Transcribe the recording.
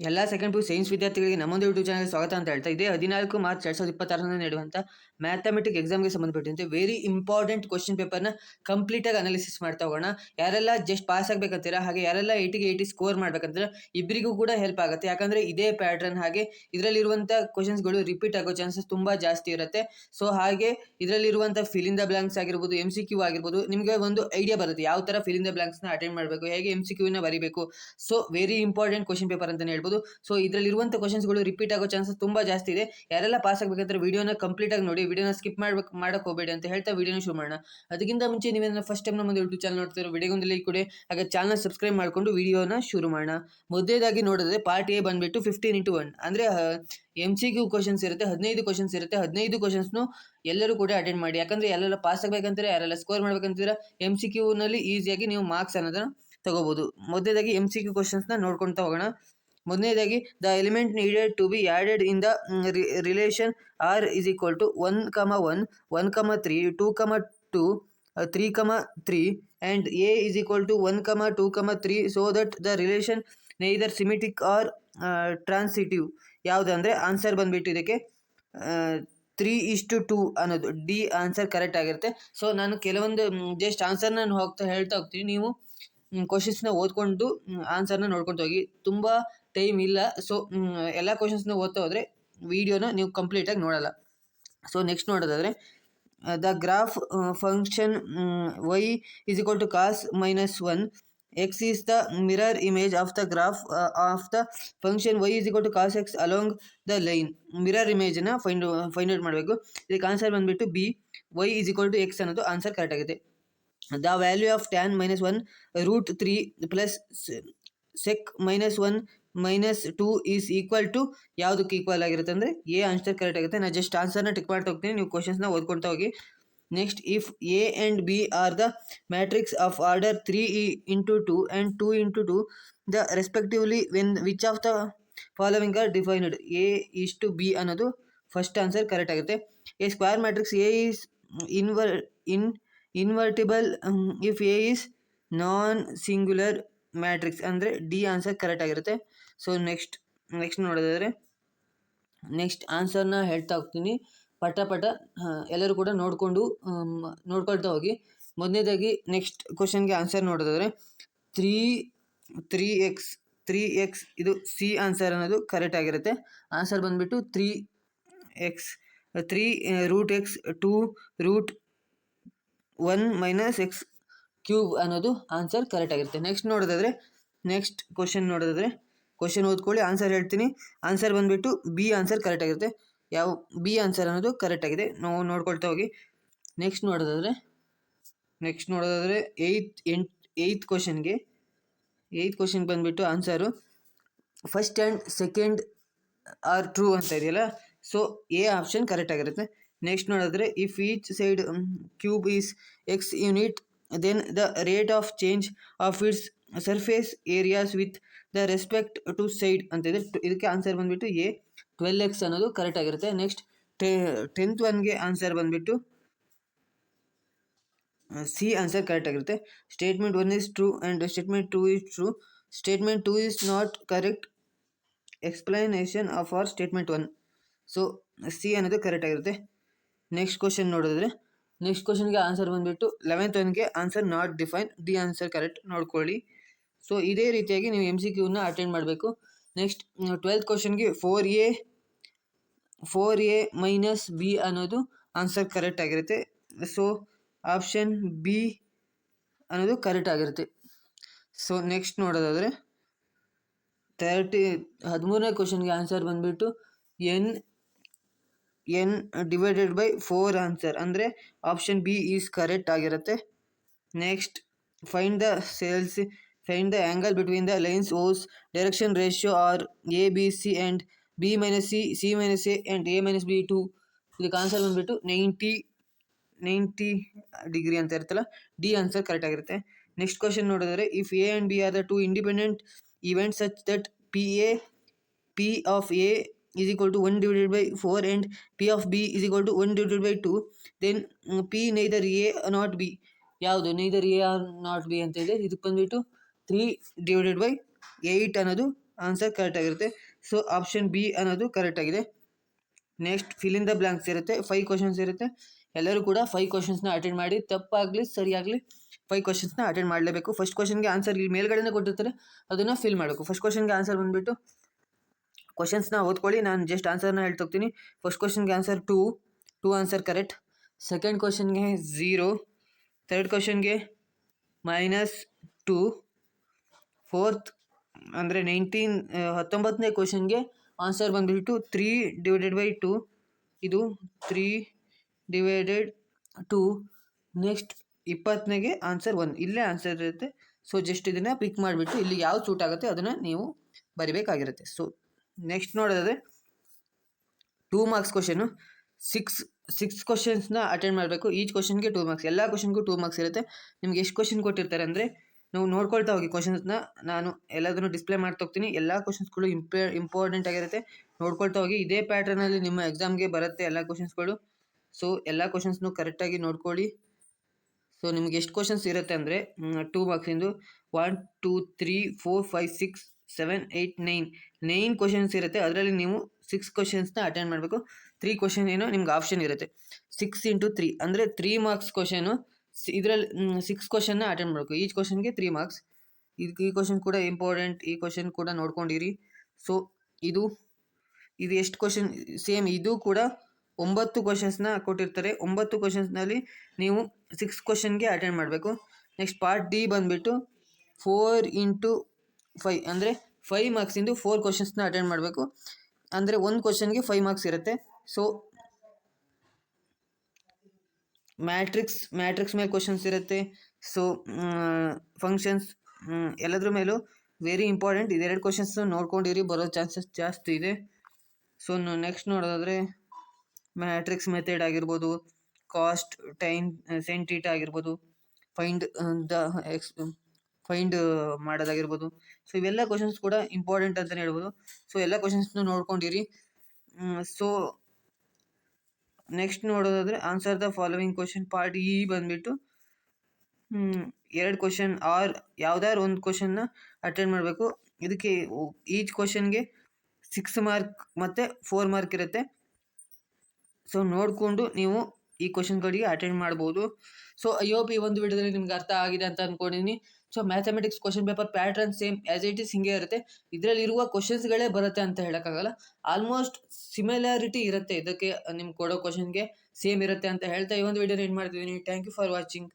ಎಲ್ಲ second P science ವಿದ್ಯಾರ್ಥಿಗಳಿಗೆ ನಮ್ಮೊಂದು YouTube channel ಸ್ವಾಗತ ಅಂತ ಹೇಳ್ತಾ ಇದೆ. 14 ಮಾರ್ಚ್ 2026 ನಡೆಯುವಂಥ ಮ್ಯಾಥಮೆಟಿಕ್ ಎಕ್ಸಾಮ್ಗೆ ಸಂಬಂಧಪಟ್ಟಂತೆ ವೆರಿ ಇಂಪಾರ್ಟೆಂಟ್ ಕ್ವಶನ್ ಪೇಪರ್ನ ಕಂಪ್ಲೀಟಾಗಿ ಅನಾಲಿಸಿಸ್ ಮಾಡ್ತಾ ಹೋಗೋಣ. ಯಾರೆಲ್ಲ ಜಸ್ಟ್ ಪಾಸ್ ಆಗಬೇಕಂತೀರಾ, ಹಾಗೆ ಯಾರೆಲ್ಲ 80 ಸ್ಕೋರ್ ಮಾಡ್ಬೇಕಂತೀರಾ, ಇಬ್ಬರಿಗೂ ಕೂಡ ಹೆಲ್ಪ್ ಆಗುತ್ತೆ. ಯಾಕಂದರೆ ಇದೇ ಪ್ಯಾಟ್ರನ್, ಹಾಗೆ ಇದರಲ್ಲಿರುವಂಥ ಕ್ವಶನ್ಸ್ಗಳು ರಿಪೀಟ್ ಆಗೋ ಚಾನ್ಸಸ್ ತುಂಬ ಜಾಸ್ತಿ ಇರುತ್ತೆ. ಸೊ ಹಾಗೆ ಇದರಲ್ಲಿರುವಂಥ ಫಿಲ್ ಇನ್ ದ ಬ್ಲಾಂಕ್ಸ್ ಆಗಿರ್ಬೋದು, MCQ ಆಗಿರ್ಬೋದು, ನಿಮಗೆ ಒಂದು ಐಡಿಯಾ ಬರುತ್ತೆ ಯಾವ ಥರ ಫಿಲ್ ಇನ್ ದ ಬ್ಲಾಂಕ್ಸ್ನ ಅಟೆಂಡ್ ಮಾಡಬೇಕು, ಹೇಗೆ MCQನ ಬರೀಬೇಕು. So very important question paper ಅಂತಲೇ ಹೇಳ್ಬೋದು. ಸೊ ಇದರಲ್ಲಿರುವಂಥ ಕ್ವಶನ್ಸ್ಗಳು ರಿಪೀಟ್ ಆಗೋ ಚಾನ್ಸಸ್ ತುಂಬ ಜಾಸ್ತಿ ಇದೆ. ಯಾರೆಲ್ಲ ಪಾಸ್ ಆಗಬೇಕಂದ್ರೆ ವಿಡಿಯೋನ ಕಂಪ್ಲೀಟಾಗಿ ನೋಡಿ, ವಿಡಿಯೋನ ಸ್ಕಿಪ್ ಮಾಡೋಕೆ ಹೋಗಬೇಡಿ ಅಂತ ಹೇಳ್ತಾ ವಿಡಿಯೋನ ಶುರು ಮಾಡೋಣ. ಅದಕ್ಕಿಂತ ಮುಂಚೆ ನೀವೇನ ಫಸ್ಟ್ ಟೈಮ್ ನಮ್ಮ ಯೂಟ್ಯೂಬ್ ಚಾನಲ್ ನೋಡ್ತಿರೋ ವಿಡಿಯೋಗೊಂದು ಲೈಕ್ ಕೊಡಿ, ಹಾಗೆ ಚಾನಲ್ ಸಬ್ಸ್ಕ್ರೈಬ್ ಮಾಡಿಕೊಂಡು ವಿಡಿಯೋನ ಶುರು ಮಾಡೋಣ. ಮೊದಲೇದಾಗಿ ನೋಡಿದ್ರೆ ಪಾರ್ಟ್ ಎ ಬಂದುಬಿಟ್ಟು 15x1 ಅಂದರೆ MCQ ಕ್ವಶನ್ಸ್ ಇರುತ್ತೆ, 15 ಕ್ವಶನ್ಸ್ ಇರುತ್ತೆ. 15 ಕ್ವಶನ್ಸ್ನು ಎಲ್ಲರೂ ಕೂಡ ಅಟೆಂಡ್ ಮಾಡಿ. ಯಾಕಂದರೆ ಎಲ್ಲೆಲ್ಲ ಪಾಸ್ ಆಗಬೇಕಂತಾರೆ, ಯಾರೆಲ್ಲ ಸ್ಕೋರ್ ಮಾಡ್ಬೇಕಂತೀರ, MCQನಲ್ಲಿ ಈಸಿಯಾಗಿ ನೀವು ಮಾರ್ಕ್ಸ್ ಅನ್ನೋದನ್ನು ತಗೋಬೋದು. ಮೊದಲೇದಾಗಿ MCQ ಕ್ವಶನ್ಸ್ನ ನೋಡ್ಕೊಳ್ತಾ ಹೋಗೋಣ. ಮೊದಲನೇದಾಗಿ the element needed to be added in the relation R is equal to 1, 1, 3, 2, 2, 3, 3 and A is equal to 1, 2, 3 so that the relation neither symmetric or transitive. ಯಾವುದಂದರೆ ಆನ್ಸರ್ ಬಂದುಬಿಟ್ಟು ಇದಕ್ಕೆ 3:2 ಅನ್ನೋದು ಡಿ ಆನ್ಸರ್ ಕರೆಕ್ಟ್ ಆಗಿರುತ್ತೆ. So ನಾನು ಕೆಲವೊಂದು just ಆನ್ಸರ್ನ ಹೇಳ್ತಾ ಹೋಗ್ತೀನಿ, ನೀವು ಕ್ವಶನ್ಸ್ನ ಓದ್ಕೊಂಡು ಆನ್ಸರ್ನ ನೋಡ್ಕೊತ ಹೋಗಿ. ತುಂಬ ಟೈಮ್ ಇಲ್ಲ, ಸೊ ಎಲ್ಲ ಕ್ವಶನ್ಸ್ನ ಓದ್ತಾ ಹೋದರೆ ವಿಡಿಯೋನ ನೀವು ಕಂಪ್ಲೀಟಾಗಿ ನೋಡಲ್ಲ. ಸೊ ನೆಕ್ಸ್ಟ್ ನೋಡೋದಾದರೆ the graph function y is equal to cos -1, x is the mirror image of the graph of the function y is equal to cos x along the line. Mirror ಇಮೇಜನ್ನ find out ಮಾಡಬೇಕು. ಇದಕ್ಕೆ answer ಬಂದುಬಿಟ್ಟು B, y is equal to x ಅನ್ನೋದು answer correct ಆಗಿದೆ. The value of tan -1 √3 plus sec -1 -2 is equal to ಯಾವುದಕ್ಕೆ equal ಆಗಿರುತ್ತೆ ಅಂದರೆ A answer correct ಆಗುತ್ತೆ. ನಾನು ಜಸ್ಟ್ ಆನ್ಸರ್ನ ಟಿಕ್ ಮಾಡ್ತಾ ಹೋಗ್ತೀನಿ, ನೀವು ಕ್ವಶನ್ಸ್ನ ಓದ್ಕೊಳ್ತಾ ಹೋಗಿ. Next, if A and B are the matrix of order 3 into 2 and 2 into 2 the respectively when which of the following are defined. A is to B ಅನ್ನೋದು first answer correct ಆಗುತ್ತೆ. A square matrix A is invertible if A is non singular matrix ಅಂದರೆ D answer correct ಆಗಿರುತ್ತೆ. So next ನೋಡೋದಾದರೆ next ಆನ್ಸರ್ನ ಹೇಳ್ತಾ ಹೋಗ್ತೀನಿ ಪಟ ಎಲ್ಲರೂ ಕೂಡ ನೋಡ್ಕೊಳ್ತಾ ಹೋಗಿ. ಮೊದಲನೇದಾಗಿ ನೆಕ್ಸ್ಟ್ ಕ್ವಶನ್ಗೆ ಆನ್ಸರ್ ನೋಡೋದಾದರೆ 3x ಇದು ಸಿ ಆನ್ಸರ್ ಅನ್ನೋದು ಕರೆಕ್ಟ್ ಆಗಿರುತ್ತೆ. ಆನ್ಸರ್ ಬಂದುಬಿಟ್ಟು 3x 3√x 2√1 - x³ ಅನ್ನೋದು ಆನ್ಸರ್ ಕರೆಕ್ಟ್ ಆಗಿರುತ್ತೆ. ನೆಕ್ಸ್ಟ್ ಕ್ವಶನ್ ನೋಡೋದಾದರೆ ಕ್ವಶನ್ ಓದ್ಕೊಳ್ಳಿ, ಆನ್ಸರ್ ಹೇಳ್ತೀನಿ. ಆನ್ಸರ್ ಬಂದುಬಿಟ್ಟು ಬಿ ಆನ್ಸರ್ ಕರೆಕ್ಟ್ ಆಗಿರುತ್ತೆ. ಯಾವ ಬಿ ಆನ್ಸರ್ ಅನ್ನೋದು ಕರೆಕ್ಟ್ ಆಗಿದೆ, ನಾವು ನೋಡ್ಕೊಳ್ತಾ ಹೋಗಿ. ನೆಕ್ಸ್ಟ್ ನೋಡೋದಾದರೆ ಏಯ್ತ್ ಕ್ವಶನ್ಗೆ ಬಂದುಬಿಟ್ಟು answer first and second are true ಅಂತ ಇದೆಯಲ್ಲ, ಸೊ ಎ ಆಪ್ಷನ್ ಕರೆಕ್ಟ್ ಆಗಿರುತ್ತೆ. ನೆಕ್ಸ್ಟ್ ನೋಡಿದ್ರೆ if each side cube is x unit then the rate of change of its surface areas with the respect to side ಅಂತ ಇದೆ. ಇದಕ್ಕೆ answer ಬಂದುಬಿಟ್ಟು A 12x ಅನ್ನೋದು correct ಆಗಿರುತ್ತೆ. ನೆಕ್ಸ್ಟ್ 10th ಒನ್ಗೆ answer ಬಂದುಬಿಟ್ಟು ಸಿ ಆನ್ಸರ್ ಕರೆಕ್ಟ್ ಆಗಿರುತ್ತೆ. Statement 1 is true and statement 2 is true. Statement 2 is not correct explanation of our statement 1. So C ಅನ್ನೋದು ಕರೆಕ್ಟ್ ಆಗಿರುತ್ತೆ. ನೆಕ್ಸ್ಟ್ ಕ್ವಶನ್ ನೋಡಿದ್ರೆ ನೆಕ್ಸ್ಟ್ ಕ್ವಶನ್ಗೆ ಆನ್ಸರ್ ಬಂದುಬಿಟ್ಟು 11th ಒನ್ಗೆ answer not define, D answer correct ನೋಡ್ಕೊಳ್ಳಿ. So ಇದೇ ರೀತಿಯಾಗಿ ನೀವು MCQನ ಅಟೆಂಡ್ ಮಾಡಬೇಕು. ನೆಕ್ಸ್ಟ್ 12th ಕ್ವಶನ್ಗೆ 4A - B ಅನ್ನೋದು ಆನ್ಸರ್ ಕರೆಕ್ಟ್ ಆಗಿರುತ್ತೆ. ಸೊ ಆಪ್ಷನ್ ಬಿ ಅನ್ನೋದು ಕರೆಕ್ಟ್ ಆಗಿರುತ್ತೆ. ಸೊ ನೆಕ್ಸ್ಟ್ ನೋಡೋದಾದರೆ 13ನೇ ಕ್ವಶನ್ಗೆ ಆನ್ಸರ್ ಬಂದುಬಿಟ್ಟು n ಡಿವೈಡೆಡ್ ಬೈ 4 ಆನ್ಸರ್ ಅಂದರೆ ಆಪ್ಷನ್ ಬಿ ಈಸ್ ಕರೆಕ್ಟ್ ಆಗಿರುತ್ತೆ. Next find the angle between the lines whose direction ratio are ABC and B - C, C - A and A - B 2. ಇದಕ್ಕೆ answer ಬಂದುಬಿಟ್ಟು 90 degree ಅಂತ ಇರುತ್ತಲ್ಲ, D answer correct ಆಗಿರುತ್ತೆ. Next question ನೋಡಿದರೆ if A and B are the 2 independent events such that P of A is equal to 1 divided by 4 and P of B is equal to 1 divided by 2, then P neither A not B. ಯಾವುದು neither A or not B ಅಂತ ಇದೆ. ಇದಕ್ಕೆ ಬಂದುಬಿಟ್ಟು 3 divided by 8 ಅನ್ನೋದು answer correct ಆಗಿರುತ್ತೆ. So option B ಅನ್ನೋದು correct ಆಗಿದೆ. Next fill in the blanks ಇರುತ್ತೆ. 5 ಕ್ವಶನ್ಸ್ ಇರುತ್ತೆ. ಎಲ್ಲರೂ ಕೂಡ 5 ಕ್ವಶನ್ಸ್ನ ಅಟೆಂಡ್ ಮಾಡಿ, ತಪ್ಪಾಗಲಿ ಸರಿಯಾಗಲಿ 5 ಕ್ವಶನ್ಸ್ನ ಅಟೆಂಡ್ ಮಾಡಲೇಬೇಕು. ಫಸ್ಟ್ ಕ್ವಶನ್ಗೆ ಆನ್ಸರ್ ಇಲ್ಲಿ ಮೇಲ್ಗಡೆನೇ ಕೊಟ್ಟಿರ್ತಾರೆ, ಅದನ್ನು ಫಿಲ್ ಮಾಡಬೇಕು. ಫಸ್ಟ್ ಕ್ವಶನ್ಗೆ ಆನ್ಸರ್ ಬಂದುಬಿಟ್ಟು ಕ್ವಶನ್ಸ್ನ ಓದ್ಕೊಳ್ಳಿ, ನಾನು ಜಸ್ಟ್ ಆನ್ಸರ್ನ ಹೇಳ್ತೋಗ್ತೀನಿ. ಫಸ್ಟ್ ಕ್ವಶನ್ಗೆ ಆನ್ಸರ್ 2 ಆನ್ಸರ್ ಕರೆಕ್ಟ್. ಸೆಕೆಂಡ್ ಕ್ವಶನ್ಗೆ 0. ಥರ್ಡ್ ಕ್ವಶನ್ಗೆ -2. ಫೋರ್ತ್ ಅಂದರೆ 19ನೇ ಕ್ವಶನ್ಗೆ ಆನ್ಸರ್ ಬಂದುಬಿಟ್ಟು 3/2. ಇದು 3/2. ನೆಕ್ಸ್ಟ್ 20ನೇಗೆ ಆನ್ಸರ್ 1. ಇಲ್ಲೇ ಆನ್ಸರ್ ಇರುತ್ತೆ. ಸೊ ಜಸ್ಟ್ ಇದನ್ನು ಪಿಕ್ ಮಾಡಿಬಿಟ್ಟು ಇಲ್ಲಿ ಯಾವ್ದು ಸೂಟ್ ಆಗುತ್ತೆ ಅದನ್ನು ನೀವು ಬರಿಬೇಕಾಗಿರುತ್ತೆ. ಸೊ ನೆಕ್ಸ್ಟ್ ನೋಡೋದಾದರೆ 2 ಮಾರ್ಕ್ಸ್ ಕ್ವಶನು. 6 ಕ್ವಶನ್ಸ್ನ ಅಟೆಂಡ್ ಮಾಡಬೇಕು. ಈಚ್ ಕ್ವಶನ್ಗೆ 2 ಮಾರ್ಕ್ಸ್. ಎಲ್ಲ ಕ್ವಶನ್ಗೂ 2 ಮಾರ್ಕ್ಸ್ ಇರುತ್ತೆ. ನಿಮ್ಗೆ ಎಷ್ಟು ಕ್ವಶನ್ ಕೊಟ್ಟಿರ್ತಾರೆ ಅಂದರೆ ನಾವು ನೋಡ್ಕೊಳ್ತಾ ಹೋಗಿ ಕ್ವಶನ್ಸ್ನ. ನಾನು ಎಲ್ಲದನ್ನು ಡಿಸ್ಪ್ಲೇ ಮಾಡ್ತೋಗ್ತೀನಿ. ಎಲ್ಲ ಕ್ವಶನ್ಸ್ಗಳು ಇಂಪಾರ್ಟೆಂಟ್ ಆಗಿರುತ್ತೆ, ನೋಡ್ಕೊಳ್ತಾ ಹೋಗಿ. ಇದೇ ಪ್ಯಾಟ್ರನಲ್ಲಿ ನಿಮ್ಮ ಎಕ್ಸಾಮ್ಗೆ ಬರುತ್ತೆ ಎಲ್ಲ ಕ್ವಶನ್ಸ್ಗಳು. ಸೊ ಎಲ್ಲ ಕ್ವಶನ್ಸ್ನು ಕರೆಕ್ಟಾಗಿ ನೋಡ್ಕೊಳ್ಳಿ. ಸೊ ನಿಮ್ಗೆ ಎಷ್ಟು ಕ್ವಶನ್ಸ್ ಇರುತ್ತೆ ಅಂದರೆ 2 ಮಾರ್ಕ್ಸಿಂದು 1 2 3 4 5 6 7 8 9 ಕ್ವಶನ್ಸ್ ಇರುತ್ತೆ. ಅದರಲ್ಲಿ ನೀವು 6 ಕ್ವಶನ್ಸ್ನ ಅಟೆಂಡ್ ಮಾಡಬೇಕು. 3 ಕ್ವಶನ್ ಏನೋ ನಿಮ್ಗೆ ಆಪ್ಷನ್ ಇರುತ್ತೆ. 6 × 3 ಅಂದರೆ 3 ಮಾರ್ಕ್ಸ್ ಕ್ವಶನು. ಇದರಲ್ಲಿ 6 ಕ್ವಶನ್ನ ಅಟೆಂಡ್ ಮಾಡಬೇಕು. ಈಚ್ ಕ್ವಶನ್ಗೆ 3 ಮಾರ್ಕ್ಸ್. ಈ ಕ್ವಶನ್ ಕೂಡ ಇಂಪಾರ್ಟೆಂಟ್, ಈ ಕ್ವಶನ್ ಕೂಡ ನೋಡ್ಕೊಂಡಿರಿ. ಸೊ ಇದು ಎಷ್ಟು ಕ್ವಶನ್ ಸೇಮ್, ಇದು ಕೂಡ 9 ಕ್ವಶನ್ಸ್ನ ಕೊಟ್ಟಿರ್ತಾರೆ. 9 ಕ್ವಶನ್ಸ್ನಲ್ಲಿ ನೀವು 6 ಕ್ವಶನ್ಗೆ ಅಟೆಂಡ್ ಮಾಡಬೇಕು. ನೆಕ್ಸ್ಟ್ ಪಾರ್ಟ್ ಡಿ ಬಂದುಬಿಟ್ಟು 4 × 5 ಅಂದರೆ 5 ಮಾರ್ಕ್ಸಿಂದು 4 ಕ್ವಶನ್ಸ್ನ ಅಟೆಂಡ್ ಮಾಡಬೇಕು. ಅಂದರೆ ಒಂದು ಕ್ವಶನ್ಗೆ 5 ಮಾರ್ಕ್ಸ್ ಇರುತ್ತೆ. ಸೊ ಮ್ಯಾಟ್ರಿಕ್ಸ್ ಮೇಲೆ ಕ್ವಶನ್ಸ್ ಇರುತ್ತೆ. ಸೊ ಫಂಕ್ಷನ್ಸ್ ಎಲ್ಲದ್ರ ಮೇಲೂ ವೆರಿ ಇಂಪಾರ್ಟೆಂಟ್. ಇದೆರಡು ಕ್ವಶನ್ಸ್ ನೋಡ್ಕೊಂಡಿರಿ, ಬರೋ ಚಾನ್ಸಸ್ ಜಾಸ್ತಿ ಇದೆ. ಸೊ ನೆಕ್ಸ್ಟ್ ನೋಡೋದಾದರೆ ಮ್ಯಾಟ್ರಿಕ್ಸ್ ಮೆಥಡ್ ಆಗಿರ್ಬೋದು, ಕಾಸ್ಟ್, ಟೈಮ್, ಸೈನ್ ಥೀಟಾ ಆಗಿರ್ಬೋದು, ಫೈಂಡ್ ಮಾಡೋದಾಗಿರ್ಬೋದು. ಸೊ ಇವೆಲ್ಲ ಕ್ವಶನ್ಸ್ ಕೂಡ ಇಂಪಾರ್ಟೆಂಟ್ ಅಂತಲೇ ಹೇಳ್ಬೋದು. ಸೊ ಎಲ್ಲ ಕ್ವಶನ್ಸ್ನು ನೋಡ್ಕೊಂಡಿರಿ. ಸೊ ನೆಕ್ಸ್ಟ್ ನೋಡೋದಾದರೆ answer the following question. Part E ಬಂದುಬಿಟ್ಟು 2 ಕ್ವಶನ್ ಆರ್ ಯಾವ್ದಾದ್ರು ಒಂದು ಕ್ವಶನ್ನ ಅಟೆಂಡ್ ಮಾಡಬೇಕು. ಇದಕ್ಕೆ ಈಚ್ ಕ್ವಶನ್ಗೆ 6 ಮಾರ್ಕ್ ಮತ್ತು 4 ಮಾರ್ಕ್ ಇರುತ್ತೆ. ಸೊ ನೋಡಿಕೊಂಡು ನೀವು ಈ ಕ್ವಶನ್ಗಳಿಗೆ ಅಟೆಂಡ್ ಮಾಡ್ಬೋದು. ಸೊ ಐ ಹೋಪ್ ಈ ಒಂದು ವಿಡಿಯೋದಲ್ಲಿ ನಿಮ್ಗೆ ಅರ್ಥ ಆಗಿದೆ ಅಂತ ಅಂದ್ಕೊಂಡಿದ್ದೀನಿ. So mathematics question paper pattern same as it is ಹಿಂಗೆ ಇರುತ್ತೆ. ಇದರಲ್ಲಿರುವ ಕ್ವಶನ್ಸ್ಗಳೇ ಬರುತ್ತೆ ಅಂತ ಹೇಳೋಕ್ಕಾಗಲ್ಲ. ಆಲ್ಮೋಸ್ಟ್ ಸಿಮಿಲಾರಿಟಿ ಇರುತ್ತೆ, ಇದಕ್ಕೆ ನಿಮ್ಗೆ ಕೊಡೋ ಕ್ವಶನ್ಗೆ ಸೇಮ್ ಇರುತ್ತೆ ಅಂತ ಹೇಳ್ತಾ ಈ ಒಂದು ವಿಡಿಯೋನ ಎಂಡ್ ಮಾಡ್ತಿದ್ದೀನಿ. Thank you for watching.